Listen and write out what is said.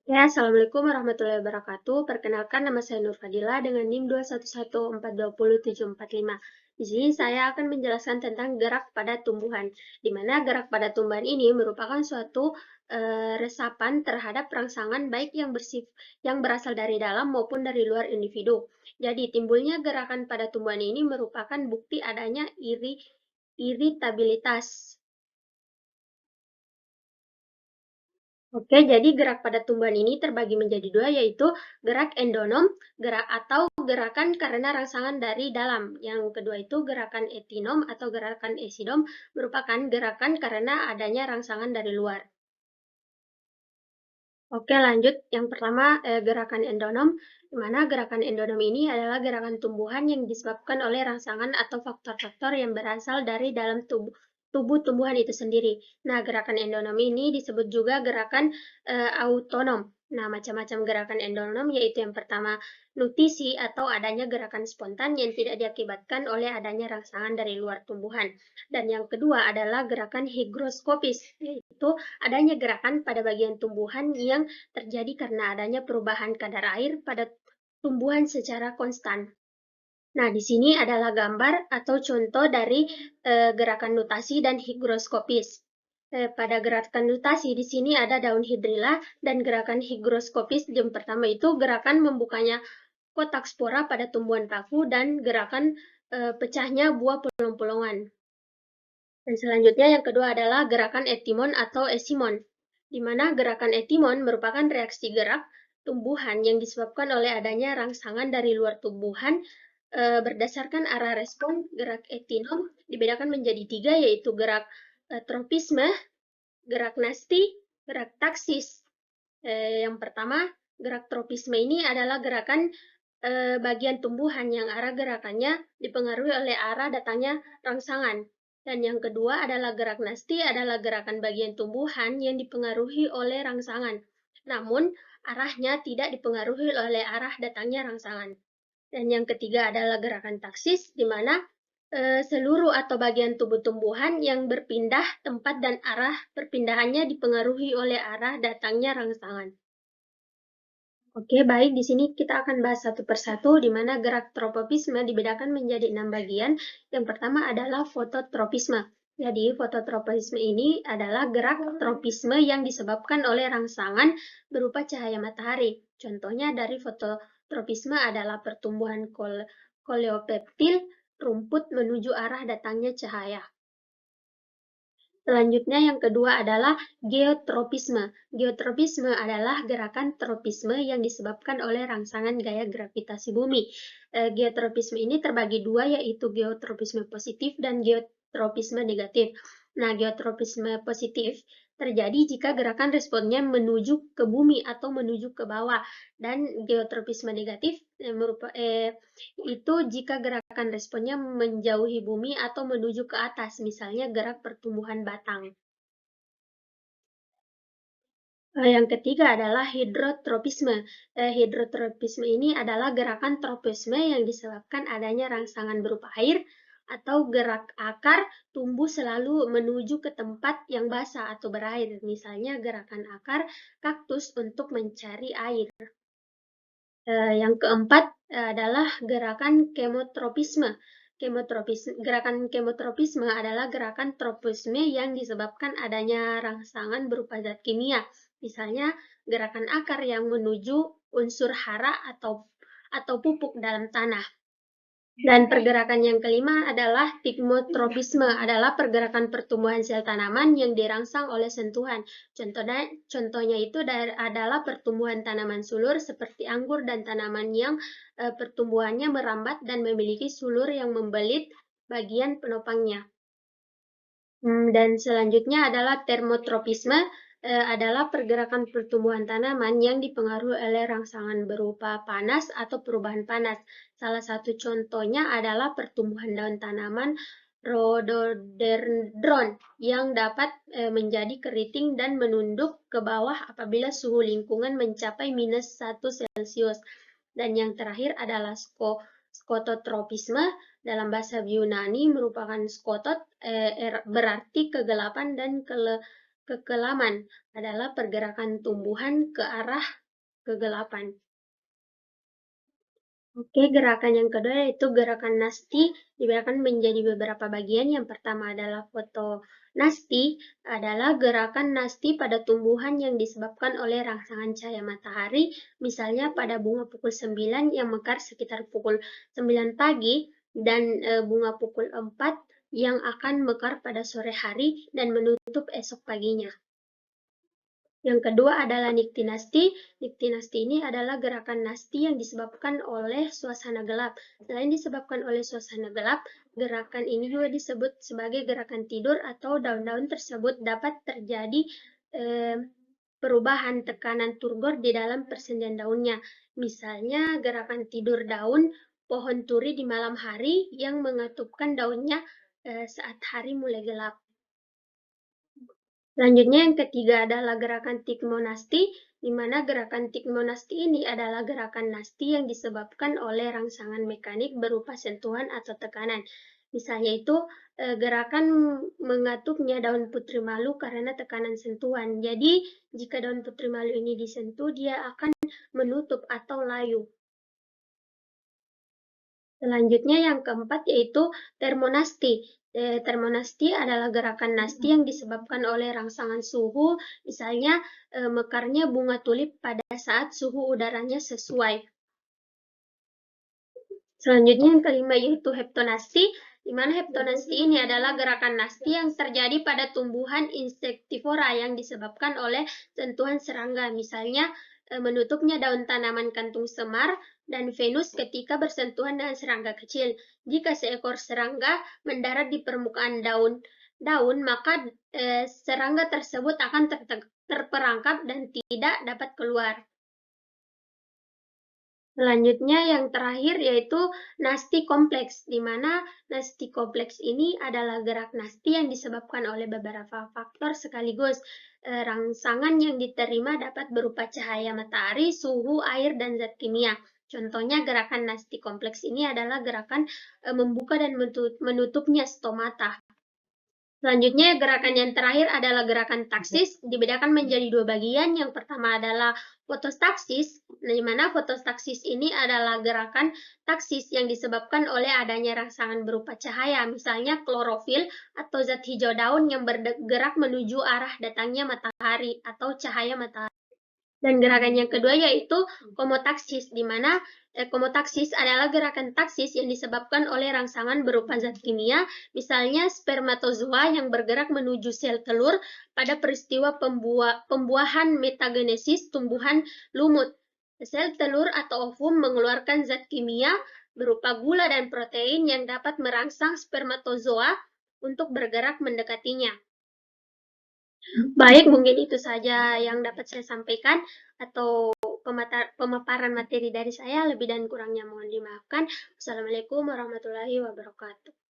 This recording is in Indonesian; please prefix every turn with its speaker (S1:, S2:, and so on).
S1: Ya, Assalamualaikum warahmatullahi wabarakatuh. Perkenalkan, nama saya Nur Fadila dengan NIM 211420745. Di sini saya akan menjelaskan tentang gerak pada tumbuhan, di mana gerak pada tumbuhan ini merupakan suatu resapan terhadap rangsangan baik yang berasal dari dalam maupun dari luar individu. Jadi, timbulnya gerakan pada tumbuhan ini merupakan bukti adanya iritabilitas. Oke, jadi gerak pada tumbuhan ini terbagi menjadi dua, yaitu gerak endonom, gerak atau gerakan karena rangsangan dari dalam. Yang kedua itu gerakan etinom atau gerakan esidom, merupakan gerakan karena adanya rangsangan dari luar. Oke, lanjut. Yang pertama, gerakan endonom, di mana gerakan endonom ini adalah gerakan tumbuhan yang disebabkan oleh rangsangan atau faktor-faktor yang berasal dari dalam tubuh tumbuhan itu sendiri. Nah, gerakan endonom ini disebut juga gerakan autonom. Nah, macam-macam gerakan endonom yaitu yang pertama, nutrisi atau adanya gerakan spontan yang tidak diakibatkan oleh adanya rangsangan dari luar tumbuhan. Dan yang kedua adalah gerakan higroskopis, yaitu adanya gerakan pada bagian tumbuhan yang terjadi karena adanya perubahan kadar air pada tumbuhan secara konstan. Nah, di sini adalah gambar atau contoh dari gerakan nutasi dan higroskopis. Pada gerakan nutasi di sini ada daun hidrilla, dan gerakan higroskopis yang pertama itu gerakan membukanya kotak spora pada tumbuhan paku dan gerakan pecahnya buah polong-polongan. Dan selanjutnya yang kedua adalah gerakan etimon atau esimon, di mana gerakan etimon merupakan reaksi gerak tumbuhan yang disebabkan oleh adanya rangsangan dari luar tumbuhan berdasarkan arah respon. Gerak etinom dibedakan menjadi tiga, yaitu gerak tropisme, gerak nasti, gerak taksis. Yang pertama, gerak tropisme ini adalah gerakan bagian tumbuhan yang arah gerakannya dipengaruhi oleh arah datangnya rangsangan. Dan yang kedua adalah gerak nasti, adalah gerakan bagian tumbuhan yang dipengaruhi oleh rangsangan. Namun, arahnya tidak dipengaruhi oleh arah datangnya rangsangan. Dan yang ketiga adalah gerakan taksis, di mana seluruh atau bagian tubuh tumbuhan yang berpindah tempat dan arah perpindahannya dipengaruhi oleh arah datangnya rangsangan. Oke, baik. Di sini kita akan bahas satu persatu, di mana gerak tropisme dibedakan menjadi 6 bagian. Yang pertama adalah fototropisme. Jadi, fototropisme ini adalah gerak tropisme yang disebabkan oleh rangsangan berupa cahaya matahari. Contohnya dari fototropisme adalah pertumbuhan koleopeptil rumput menuju arah datangnya cahaya. Selanjutnya yang kedua adalah geotropisme. Geotropisme adalah gerakan tropisme yang disebabkan oleh rangsangan gaya gravitasi bumi. Geotropisme ini terbagi dua, yaitu geotropisme positif dan geotropisme negatif. Nah, geotropisme positif terjadi jika gerakan responnya menuju ke bumi atau menuju ke bawah, dan geotropisme negatif itu jika gerakan responnya menjauhi bumi atau menuju ke atas, misalnya gerak pertumbuhan batang. Yang ketiga adalah hidrotropisme. Hidrotropisme ini adalah gerakan tropisme yang disebabkan adanya rangsangan berupa air atau gerak akar tumbuh selalu menuju ke tempat yang basah atau berair, misalnya gerakan akar kaktus untuk mencari air. Yang keempat adalah gerakan kemotropisme. Gerakan kemotropisme adalah gerakan tropisme yang disebabkan adanya rangsangan berupa zat kimia, misalnya gerakan akar yang menuju unsur hara atau pupuk dalam tanah. Dan pergerakan yang kelima adalah pigmotropisme, adalah pergerakan pertumbuhan sel tanaman yang dirangsang oleh sentuhan. Contohnya itu adalah pertumbuhan tanaman sulur seperti anggur dan tanaman yang pertumbuhannya merambat dan memiliki sulur yang membelit bagian penopangnya. Dan selanjutnya adalah termotropisme, adalah pergerakan pertumbuhan tanaman yang dipengaruhi oleh rangsangan berupa panas atau perubahan panas. Salah satu contohnya adalah pertumbuhan daun tanaman rhododendron yang dapat menjadi keriting dan menunduk ke bawah apabila suhu lingkungan mencapai -1°C. Dan yang terakhir adalah skototropisme. Dalam bahasa Yunani merupakan skotot, berarti kegelapan dan Kekelaman adalah pergerakan tumbuhan ke arah kegelapan. Oke, gerakan yang kedua yaitu gerakan nasti, dibedakan menjadi beberapa bagian. Yang pertama adalah fotonasti, adalah gerakan nasti pada tumbuhan yang disebabkan oleh rangsangan cahaya matahari, misalnya pada bunga pukul 9 yang mekar sekitar pukul 9 pagi, dan bunga pukul 4 yang akan mekar pada sore hari dan menutup esok paginya. Yang kedua adalah niktinasti. Niktinasti ini adalah gerakan nasti yang disebabkan oleh suasana gelap. Selain disebabkan oleh suasana gelap, gerakan ini juga disebut sebagai gerakan tidur atau daun-daun tersebut dapat terjadi perubahan tekanan turgor di dalam persendian daunnya. Misalnya gerakan tidur daun pohon turi di malam hari yang mengatupkan daunnya saat hari mulai gelap. Selanjutnya yang ketiga adalah gerakan tikmonasti, di mana gerakan tikmonasti ini adalah gerakan nasti yang disebabkan oleh rangsangan mekanik berupa sentuhan atau tekanan. Misalnya itu gerakan mengatupnya daun putri malu karena tekanan sentuhan. Jadi jika daun putri malu ini disentuh, dia akan menutup atau layu. Selanjutnya yang keempat yaitu termonasti. Termonasti adalah gerakan nasti yang disebabkan oleh rangsangan suhu, misalnya mekarnya bunga tulip pada saat suhu udaranya sesuai. Selanjutnya yang kelima yaitu heptonasti, di mana heptonasti ini adalah gerakan nasti yang terjadi pada tumbuhan insektivora yang disebabkan oleh sentuhan serangga, misalnya menutupnya daun tanaman kantung semar dan Venus ketika bersentuhan dengan serangga kecil. Jika seekor serangga mendarat di permukaan daun, maka serangga tersebut akan terperangkap dan tidak dapat keluar. Selanjutnya yang terakhir yaitu nasti kompleks, di mana nasti kompleks ini adalah gerak nasti yang disebabkan oleh beberapa faktor sekaligus. Rangsangan yang diterima dapat berupa cahaya matahari, suhu, air, dan zat kimia. Contohnya gerakan nasti kompleks ini adalah gerakan membuka dan menutupnya stomata. Selanjutnya, gerakan yang terakhir adalah gerakan taksis, dibedakan menjadi dua bagian. Yang pertama adalah fototaksis, di mana fototaksis ini adalah gerakan taksis yang disebabkan oleh adanya rangsangan berupa cahaya, misalnya klorofil atau zat hijau daun yang bergerak menuju arah datangnya matahari atau cahaya matahari. Dan gerakan yang kedua yaitu komotaksis, di mana komotaksis adalah gerakan taksis yang disebabkan oleh rangsangan berupa zat kimia, misalnya spermatozoa yang bergerak menuju sel telur pada peristiwa pembuahan metagenesis tumbuhan lumut. Sel telur atau ovum mengeluarkan zat kimia berupa gula dan protein yang dapat merangsang spermatozoa untuk bergerak mendekatinya. Baik, mungkin itu saja yang dapat saya sampaikan atau pemaparan materi dari saya. Lebih dan kurangnya mohon dimaafkan. Wassalamualaikum warahmatullahi wabarakatuh.